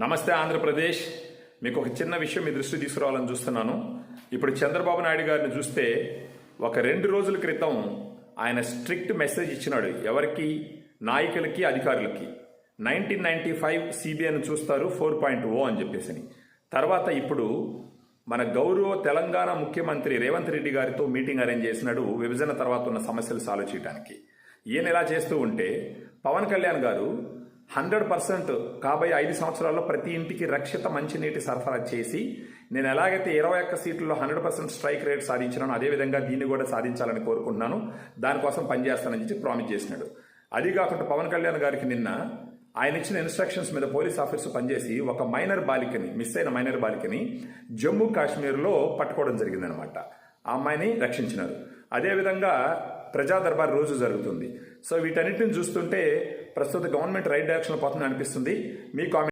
నమస్తే ఆంధ్రప్రదేశ్. మీకు ఒక చిన్న విషయం మీ దృష్టి తీసుకురావాలని చూస్తున్నాను. ఇప్పుడు చంద్రబాబు నాయుడు గారిని చూస్తే ఒక 2 రోజుల క్రితం ఆయన స్ట్రిక్ట్ మెసేజ్ ఇచ్చినాడు. ఎవరికి? నాయకులకి, అధికారులకి. 1995 సిబిఐని చూస్తారు 4.0 అని చెప్పేసి. తర్వాత ఇప్పుడు మన గౌరవ తెలంగాణ ముఖ్యమంత్రి రేవంత్ రెడ్డి గారితో మీటింగ్ అరేంజ్ చేసినాడు విభజన తర్వాత ఉన్న సమస్యలు సాల్వ్ చేయడానికి. ఈయన ఇలా చేస్తూ ఉంటే పవన్ కళ్యాణ్ గారు 100% కాబోయే 5 సంవత్సరాల్లో ప్రతి ఇంటికి రక్షిత మంచినీటి సరఫరా చేసి నేను ఎలాగైతే 21 సీట్లలో 100% స్ట్రైక్ రేట్ సాధించినానో అదేవిధంగా దీన్ని కూడా సాధించాలని కోరుకుంటున్నాను, దానికోసం పనిచేస్తానని చెప్పి ప్రామిస్ చేసినాడు. అది కాకుండా పవన్ కళ్యాణ్ గారికి నిన్న ఆయన ఇచ్చిన ఇన్స్ట్రక్షన్స్ మీద పోలీస్ ఆఫీసర్ పనిచేసి ఒక మిస్ అయిన మైనర్ బాలికని జమ్మూ కాశ్మీర్లో పట్టుకోవడం జరిగిందనమాట. ఆ అమ్మాయిని రక్షించినారు. అదేవిధంగా ప్రజా దర్బార్ రోజు జరుగుతుంది. సో వీటన్నిటిని చూస్తుంటే ప్రస్తుత గవర్నమెంట్ రైట్ డైరెక్షన్ పోతుందని అనిపిస్తుంది. మీ కామెంట్